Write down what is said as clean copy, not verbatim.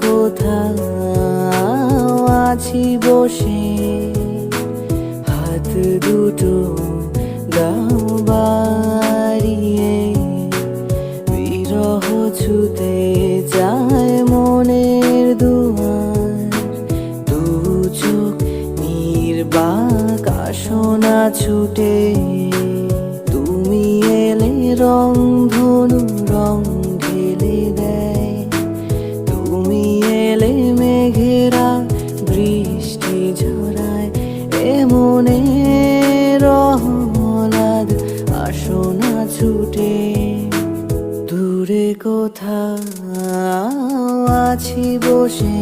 কোথাও আছি বসে, হাত দুটো দাও বাড়িয়ে, বিরহ ছুতে যায় মনের দুয়ার, দু চোখ নির্বাক আসনা ছুটে, তুমি এলে রং ধনু রং ঢেলে দেয়, তুমি এলে মেঘেরা বৃষ্টি ঝরায়, এমনে রহলাদ আসনা ছুটে, দূরে কোথাও আছি বসে।